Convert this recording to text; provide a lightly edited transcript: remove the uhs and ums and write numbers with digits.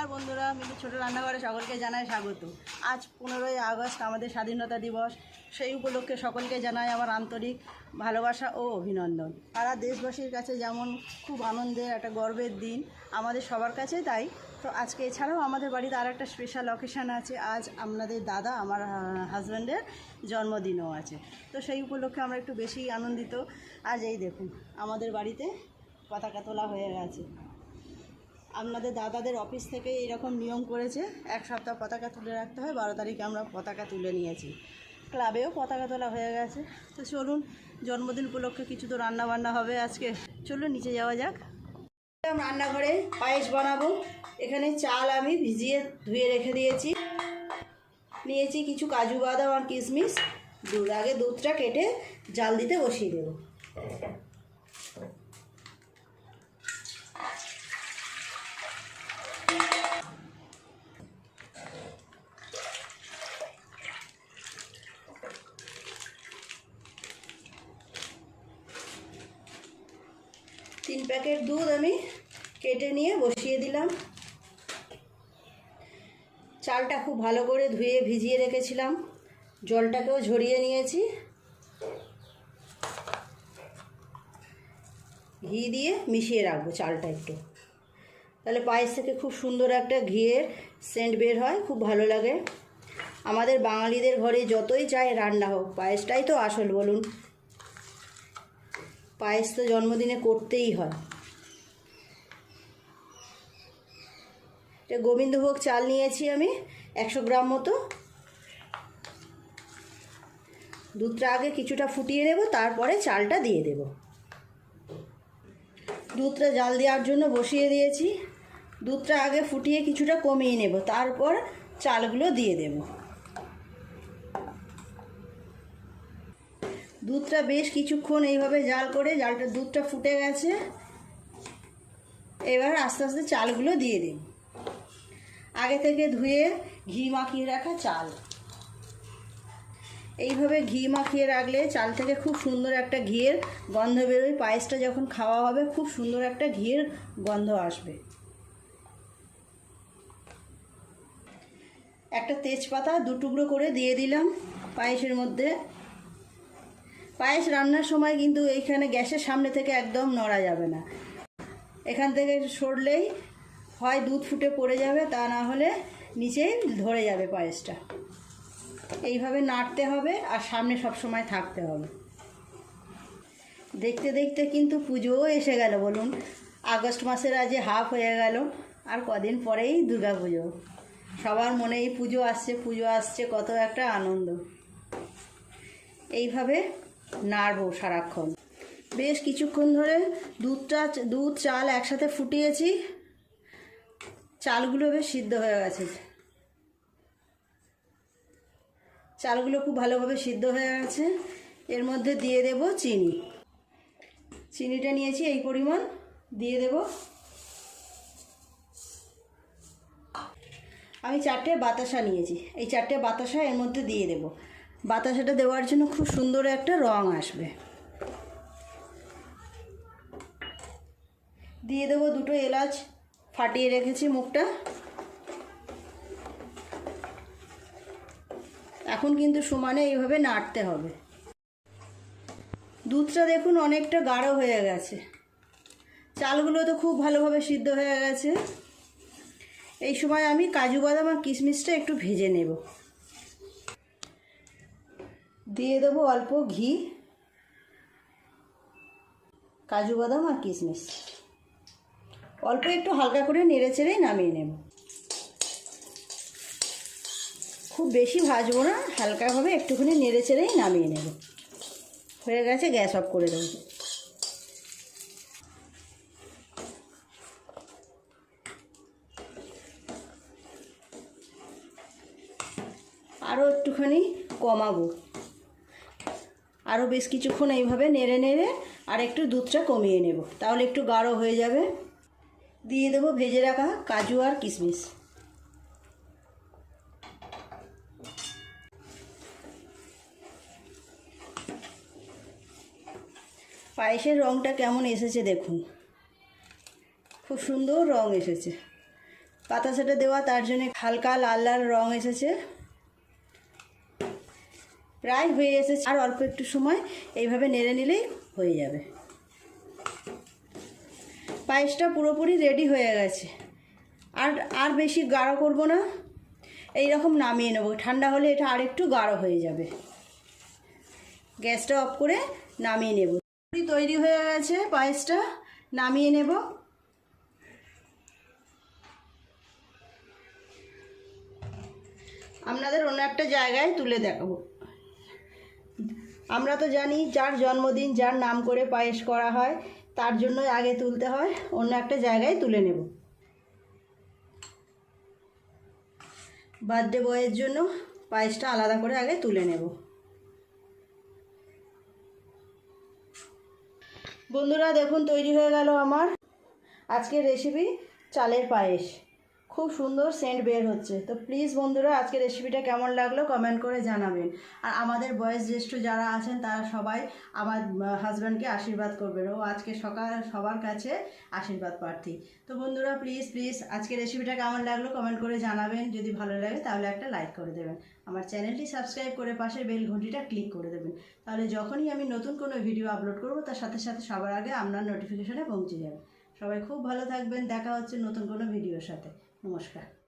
নমস্কার বন্ধুরা, মিলি ছোট রান্নাঘরে সকলকে জানাই স্বাগত। আজ 15ই আগস্ট আমাদের স্বাধীনতা দিবস। সেই উপলক্ষে সকলকে জানাই আমার আন্তরিক ভালোবাসা ও অভিনন্দন। সারা দেশবাসীর কাছে যেমন খুব আনন্দের একটা গর্বের দিন, আমাদের সবার কাছে তাই। তো আজকে এছাড়াও আমাদের বাড়িতে আর একটা স্পেশাল অকেশান আছে। আজ আপনাদের দাদা, আমার হাজব্যান্ডের জন্মদিনও আছে। তো সেই উপলক্ষে আমরা একটু বেশি আনন্দিত। আজ এই দেখুন, আমাদের বাড়িতে পতাকা তোলা হয়ে গেছে। আপনাদের দাদাদের অফিস থেকে এরকম নিয়ম করেছে, এক সপ্তাহ পতাকা তুলে রাখতে হয়। 12 তারিখে আমরা পতাকা তুলে নিয়েছি। ক্লাবেও পতাকা তোলা হয়ে গেছে। তো চলুন, জন্মদিন উপলক্ষে কিছু তো রান্না বান্না হবে আজকে। চলুন নিচে যাওয়া যাক। রান্নাঘরে পায়েস বানাবো। এখানে চাল আমি ভিজিয়ে ধুয়ে রেখে নিয়েছি কিছু কাজু বাদাম আর কিশমিশ। আগে দুধটা কেটে জাল দিতে বসিয়ে দেবো। 3 প্যাকেট দুধ আমি কেটে নিয়ে বসিয়ে দিলাম। চালটা খুব ভালো করে ধুয়ে ভিজিয়ে রেখেছিলাম, জলটাকেও ঝরিয়ে নিয়েছি। ঘি দিয়ে মিশিয়ে রাখবো চালটা একটু, তাহলে পায়েস থেকে খুব সুন্দর একটা ঘিয়ের সেন্ট বের হয়, খুব ভালো লাগে। আমাদের বাঙালিদের ঘরে যতই চাই রান্না হোক, পায়েসটাই তো আসল বলুন। পায়েস তো জন্মদিনে করতেই হয়। এটা গোবিন্দভোগ চাল নিয়েছি আমি 100 গ্রাম মতো। দুধটা আগে কিছুটা ফুটিয়ে নেব, তারপরে চালটা দিয়ে দেব। দুধটা জাল দেওয়ার জন্য বসিয়ে দিয়েছি। দুধটা আগে ফুটিয়ে কিছুটা কমিয়ে নেব, তারপর চালগুলো দিয়ে দেব। দুধটা বেশ কিছুক্ষণ এইভাবে জাল করে দুধটা ফুটে গেছে। এবার আস্তে আস্তে চালগুলো দিয়ে দেব। আগে থেকে ধুয়ে ঘি মাখিয়ে রাখা চাল। এইভাবে ঘি মাখিয়ে রাখলে চাল থেকে খুব সুন্দর একটা ঘিয়ের গন্ধ বেরোয়। পায়েসটা যখন খাওয়া হবে খুব সুন্দর একটা ঘিয়ের গন্ধ আসবে। একটা তেজপাতা 2 টুকরো করে দিয়ে দিলাম পায়েসের মধ্যে। পায়েস রান্নার সময় কিন্তু এইখানে গ্যাসের সামনে থেকে একদম নড়া যাবে না। এখান থেকে সরলেই হয় দুধ ফুটে পড়ে যাবে, তা না হলে নিচেই ধরে যাবে পায়েসটা। এইভাবে নাড়তে হবে আর সামনে সব সময় থাকতে হবে। দেখতে দেখতে কিন্তু পুজোও এসে গেল বলুন। আগস্ট মাসের আজ হাফ হয়ে গেল, আর কদিন পরেই দুর্গা পুজো। সবার মনে এই পুজো আসছে, কত একটা আনন্দ। এইভাবে নাড়বো সারাক্ষণ। বেশ কিছুক্ষণ ধরে দুধ চাল একসাথে ফুটিয়েছি। চালগুলো বেশ সিদ্ধ হয়ে গেছে। চালগুলো খুব ভালোভাবে সিদ্ধ হয়ে গেছে। এর মধ্যে দিয়ে দেব চিনি। চিনিটা নিয়েছি এই পরিমাণ, দিয়ে দেব। আমি 4টে বাতাসা নিয়েছি, এই 4টে বাতাসা এর মধ্যে দিয়ে দেব। বাতাসাটা দেওয়ার জন্য খুব সুন্দর একটা রং আসবে। দিয়ে দেবো 2টো এলাচ ফাটিয়ে রেখেছি মুখটা। এখন কিন্তু সমানে এইভাবে নাড়তে হবে। দুধটা দেখুন অনেকটা গাঢ় হয়ে গেছে। চালগুলো তো খুব ভালোভাবে সিদ্ধ হয়ে গেছে। এই সময় আমি কাজু বাদাম আর কিশমিশটা একটু ভেজে নেব। দিয়ে দেবো অল্প ঘি, কাজু বাদাম আর কিশমিশ অল্প একটু হালকা করে নেড়ে চেড়েই নামিয়ে নেব। খুব বেশি ভাজবো না, হালকাভাবে একটুখানি নেড়ে চেড়েই নামিয়ে নেব। হয়ে গেছে, গ্যাস অফ করে দেবো। আরও একটুখানি কমাবো। আরও বেশ কিছুক্ষণ এইভাবে নেড়ে নেড়ে আর একটু দুধটা কমিয়ে নেব, তাহলে একটু গাঢ় হয়ে যাবে। দিয়ে দেবো ভেজে রাখা কাজু আর কিশমিশ। পায়েসের রঙটা কেমন এসেছে দেখুন, খুব সুন্দর রং এসেছে। বাতাসাটা দেওয়া, তার জন্য হালকা লাল লাল রং এসেছে, প্রায় হয়ে এসেছে। আর অল্প একটু সময় এইভাবে নেড়ে নিলেই হয়ে যাবে। পায়েসটা পুরোপুরি রেডি হয়ে গেছে। আর আর বেশি গাঢ় করব না, এই রকম নামিয়ে নেব। ঠান্ডা হলে এটা আর একটু গাঢ় হয়ে যাবে। গ্যাসটা অফ করে নামিয়ে নেব। তৈরি হয়ে গেছে পায়েসটা, নামিয়ে নেব। আপনাদের অন্য একটা জায়গায় তুলে দেখাবো। আমরা তো জানি যার জন্মদিন, যার নাম করে পায়েস করা হয়, তার জন্য আগে তুলতে হয়। অন্য একটা জায়গায় তুলে নেব। বার্থডে বয়ের জন্য পায়েসটা আলাদা করে আগে তুলে নেব। বন্ধুরা দেখুন, তৈরি হয়ে গেল আমার আজকের রেসিপি চালের পায়েস। খুব সুন্দর সেন্ট বের হচ্ছে। তো প্লিজ বন্ধুরা, আজকের রেসিপিটা কেমন লাগলো কমেন্ট করে জানাবেন। আর আমাদের বয়োজ্যেষ্ঠ যারা আছেন তারা সবাই আমার হাজব্যান্ডকে আশীর্বাদ করবেন। ও আজকে সবার কাছে আশীর্বাদ প্রার্থী। তো বন্ধুরা প্লিজ আজকের রেসিপিটা কেমন লাগলো কমেন্ট করে জানাবেন। যদি ভালো লাগে তাহলে একটা লাইক করে দেবেন। আমার চ্যানেলটি সাবস্ক্রাইব করে পাশের বেল ঘন্টিটা ক্লিক করে দেবেন। তাহলে যখনই আমি নতুন কোনো ভিডিও আপলোড করব তার সাথে সাথে সবার আগে আপনার নোটিফিকেশনে পৌঁছে যাবে। সবাই খুব ভালো থাকবেন। দেখা হচ্ছে নতুন কোনো ভিডিওর সাথে। নমস্কার।